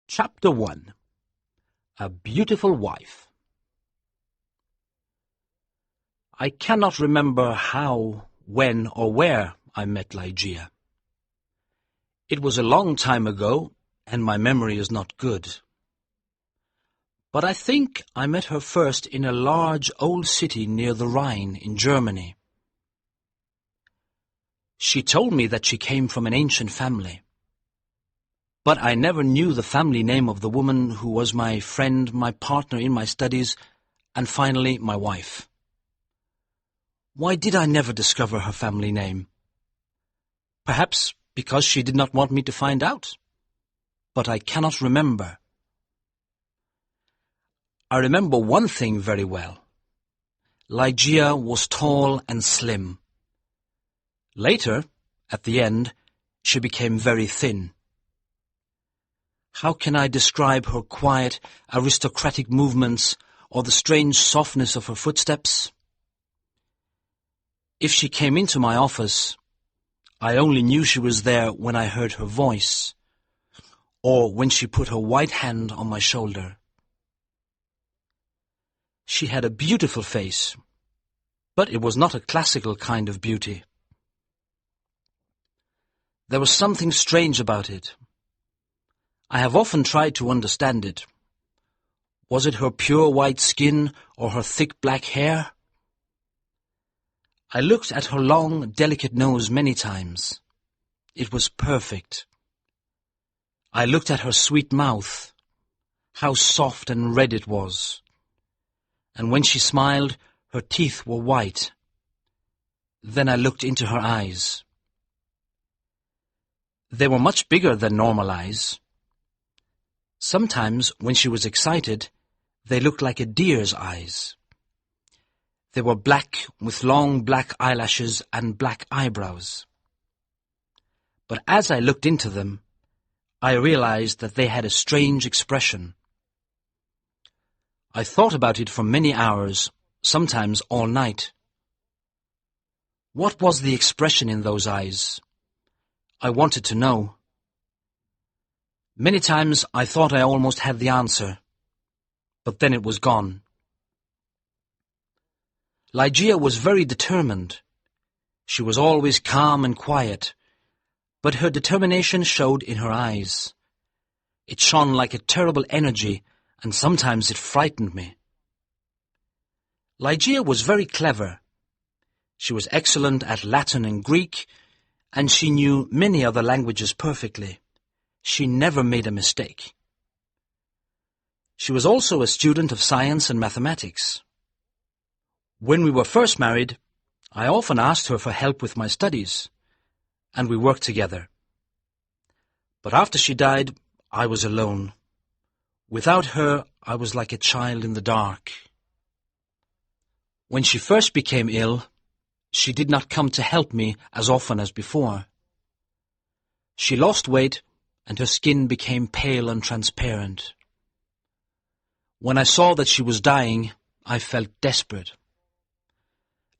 Chapter 1. A Beautiful Wife. I cannot remember how, when, or where I met Ligeia. It was a long time ago, and my memory is not good. But I think I met her first in a large old city near the Rhine in Germany. She told me that she came from an ancient family. But I never knew the family name of the woman who was my friend, my partner in my studies, and finally my wife. Why did I never discover her family name? Perhaps because she did not want me to find out. But I cannot remember. I remember one thing very well. Ligeia was tall and slim. Later, at the end, she became very thin. How can I describe her quiet, aristocratic movements or the strange softness of her footsteps? If she came into my office, I only knew she was there when I heard her voice, or when she put her white hand on my shoulder. She had a beautiful face, but it was not a classical kind of beauty. There was something strange about it. I have often tried to understand it. Was it her pure white skin or her thick black hair? I looked at her long, delicate nose many times. It was perfect. I looked at her sweet mouth. How soft and red it was. And when she smiled, her teeth were white. Then I looked into her eyes. They were much bigger than normal eyes. Sometimes, when she was excited, they looked like a deer's eyes. They were black, with long black eyelashes and black eyebrows. But as I looked into them, I realized that they had a strange expression. I thought about it for many hours, sometimes all night. What was the expression in those eyes? I wanted to know. Many times I thought I almost had the answer, but then it was gone. Ligeia was very determined. She was always calm and quiet, but her determination showed in her eyes. It shone like a terrible energy, and sometimes it frightened me. Ligeia was very clever. She was excellent at Latin and Greek, and she knew many other languages perfectly. She never made a mistake. She was also a student of science and mathematics. When we were first married, I often asked her for help with my studies, and we worked together. But after she died, I was alone. Without her, I was like a child in the dark. When she first became ill, she did not come to help me as often as before. She lost weight, and her skin became pale and transparent. When I saw that she was dying, I felt desperate.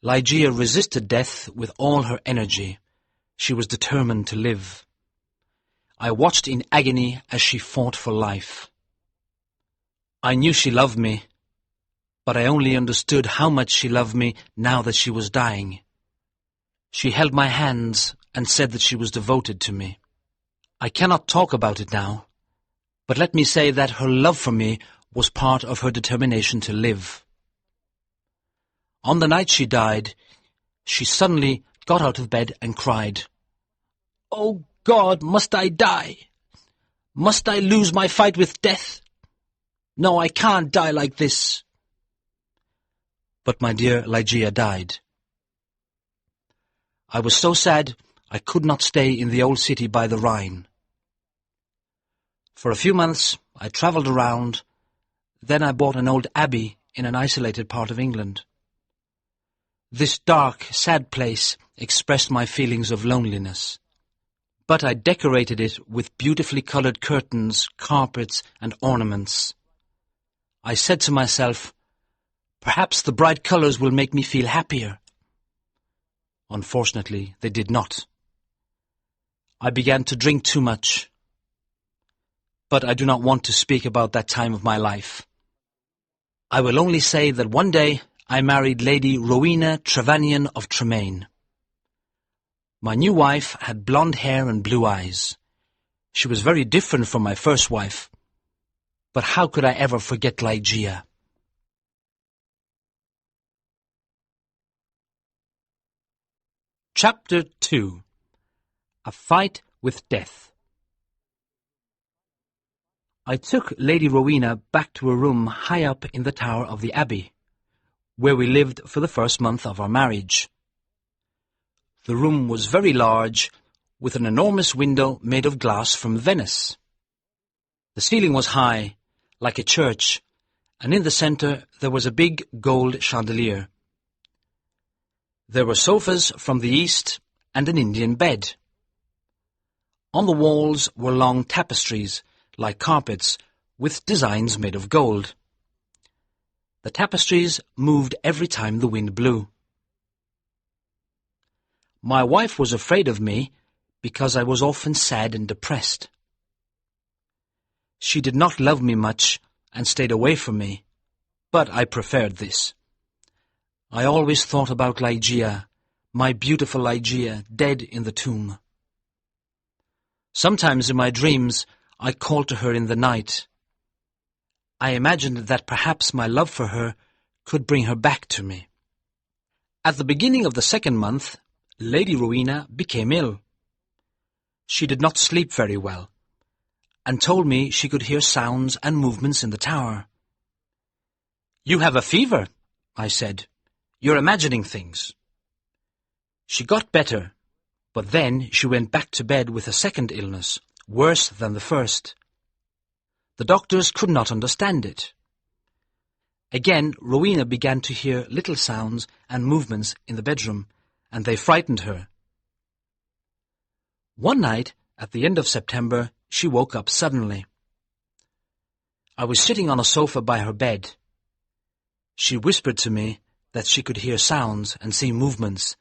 Ligeia resisted death with all her energy. She was determined to live. I watched in agony as she fought for life. I knew she loved me, but I only understood how much she loved me now that she was dying. She held my hands and said that she was devoted to me. I cannot talk about it now, but let me say that her love for me was part of her determination to live. On the night she died, she suddenly got out of bed and cried, "Oh God, must I die? Must I lose my fight with death? No, I can't die like this." But my dear Ligeia died. I was so sad I could not stay in the old city by the Rhine. For a few months I travelled around, then I bought an old abbey in an isolated part of England. This dark, sad place expressed my feelings of loneliness. But I decorated it with beautifully coloured curtains, carpets, and ornaments. I said to myself, perhaps the bright colours will make me feel happier. Unfortunately, they did not. I began to drink too much. but I do not want to speak about that time of my life. I will only say that one day I married Lady Rowena Trevanion of Tremaine. My new wife had blonde hair and blue eyes. She was very different from my first wife. But how could I ever forget Ligeia? Chapter 2. A Fight with Death. I took Lady Rowena back to a room high up in the tower of the Abbey, where we lived for the first month of our marriage. The room was very large, with an enormous window made of glass from Venice. The ceiling was high, like a church, and in the centre there was a big gold chandelier. There were sofas from the east and an Indian bed. On the walls were long tapestries, like carpets, with designs made of gold. The tapestries moved every time the wind blew. My wife was afraid of me because I was often sad and depressed. She did not love me much and stayed away from me, but I preferred this. I always thought about Ligeia, my beautiful Ligeia, dead in the tomb. Sometimes in my dreams I called to her in the night. I imagined that perhaps my love for her could bring her back to me. At the beginning of the second month, Lady Rowena became ill. She did not sleep very well, and told me she could hear sounds and movements in the tower. "You have a fever," I said. "You're imagining things." She got better, but then she went back to bed with a second illness, worse than the first. The doctors could not understand it. Again, Rowena began to hear little sounds and movements in the bedroom, and they frightened her. One night, at the end of September, she woke up suddenly. I was sitting on a sofa by her bed. She whispered to me that she could hear sounds and see movements,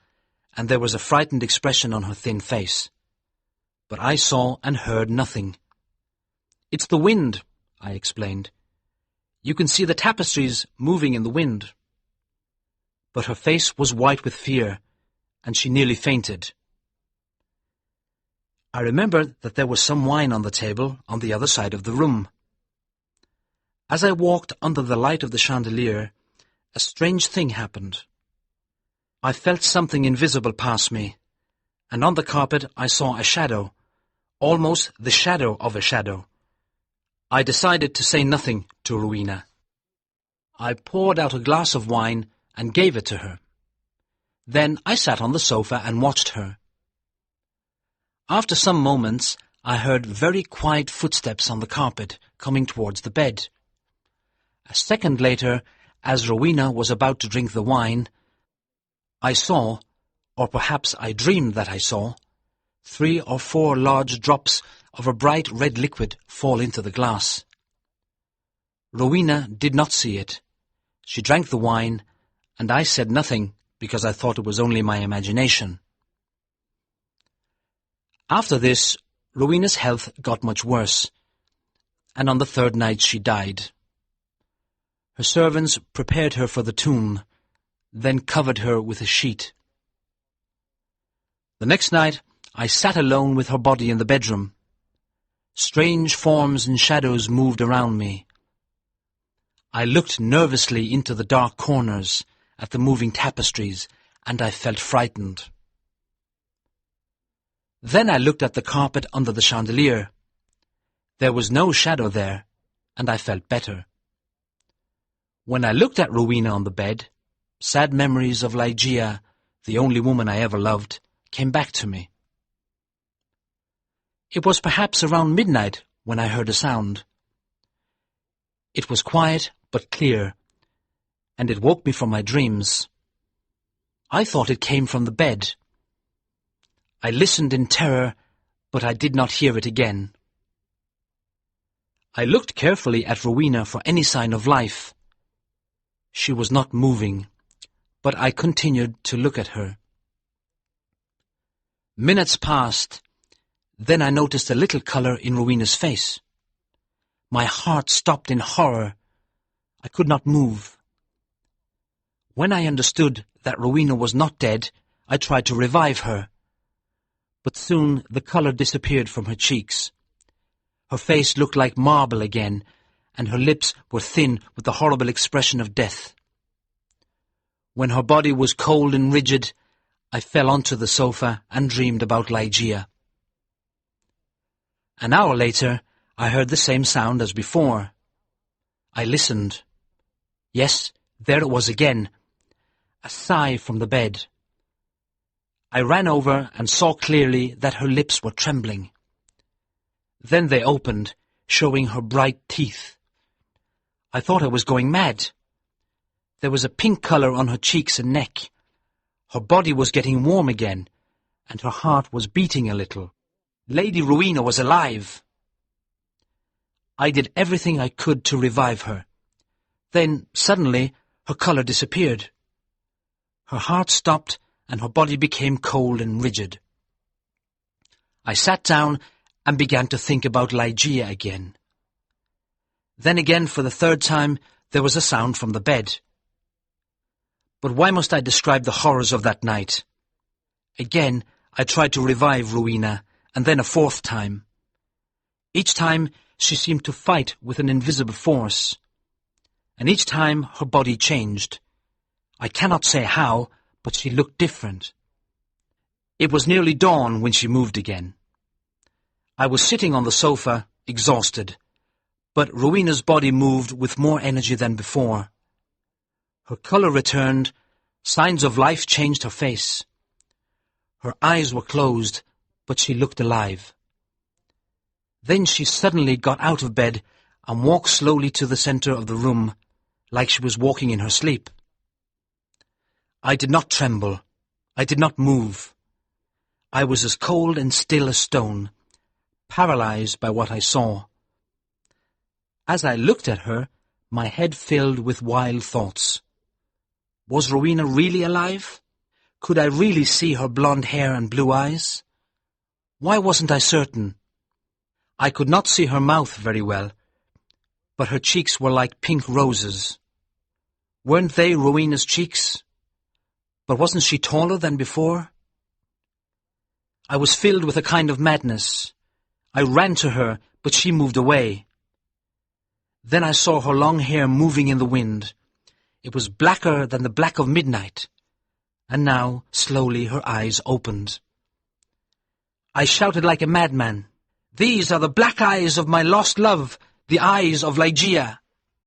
and there was a frightened expression on her thin face. But I saw and heard nothing. "It's the wind," I explained. "You can see the tapestries moving in the wind." But her face was white with fear, and she nearly fainted. I remembered that there was some wine on the table on the other side of the room. As I walked under the light of the chandelier, a strange thing happened. I felt something invisible pass me, and on the carpet I saw a shadow, almost the shadow of a shadow. I decided to say nothing to Rowena. I poured out a glass of wine and gave it to her. Then I sat on the sofa and watched her. After some moments, I heard very quiet footsteps on the carpet coming towards the bed. A second later, as Rowena was about to drink the wine, I saw, or perhaps I dreamed that I saw, 3 or 4 large drops of a bright red liquid fall into the glass. Rowena did not see it. She drank the wine, and I said nothing because I thought it was only my imagination. After this, Rowena's health got much worse, and on the third night she died. Her servants prepared her for the tomb, then covered her with a sheet. The next night I sat alone with her body in the bedroom. Strange forms and shadows moved around me. I looked nervously into the dark corners at the moving tapestries, and I felt frightened. Then I looked at the carpet under the chandelier. There was no shadow there, and I felt better. When I looked at Rowena on the bed, sad memories of Ligeia, the only woman I ever loved, came back to me. It was perhaps around midnight when I heard a sound. It was quiet but clear, and it woke me from my dreams. I thought it came from the bed. I listened in terror, but I did not hear it again. I looked carefully at Rowena for any sign of life. She was not moving, but I continued to look at her. Minutes passed. Then I noticed a little colour in Rowena's face. My heart stopped in horror. I could not move. When I understood that Rowena was not dead, I tried to revive her. But soon the colour disappeared from her cheeks. Her face looked like marble again, and her lips were thin with the horrible expression of death. When her body was cold and rigid, I fell onto the sofa and dreamed about Ligeia. An hour later, I heard the same sound as before. I listened. Yes, there it was again, a sigh from the bed. I ran over and saw clearly that her lips were trembling. Then they opened, showing her bright teeth. I thought I was going mad. There was a pink colour on her cheeks and neck. Her body was getting warm again, and her heart was beating a little. Lady Rowena was alive. I did everything I could to revive her. Then, suddenly, her colour disappeared. Her heart stopped, and her body became cold and rigid. I sat down and began to think about Ligeia again. Then again, for the third time, there was a sound from the bed. But why must I describe the horrors of that night? Again, I tried to revive Rowena, and then a fourth time. Each time, she seemed to fight with an invisible force. And each time, her body changed. I cannot say how, but she looked different. It was nearly dawn when she moved again. I was sitting on the sofa, exhausted, but Rowena's body moved with more energy than before. Her colour returned, signs of life changed her face. Her eyes were closed, but she looked alive. Then she suddenly got out of bed and walked slowly to the centre of the room, like she was walking in her sleep. I did not tremble. I did not move. I was as cold and still as stone, paralysed by what I saw. As I looked at her, my head filled with wild thoughts. Was Rowena really alive? Could I really see her blonde hair and blue eyes? Why wasn't I certain? I could not see her mouth very well, but her cheeks were like pink roses. Weren't they Rowena's cheeks? But wasn't she taller than before? I was filled with a kind of madness. I ran to her, but she moved away. Then I saw her long hair moving in the wind. It was blacker than the black of midnight. And now, slowly, her eyes opened. I shouted like a madman, "These are the black eyes of my lost love, the eyes of Ligeia."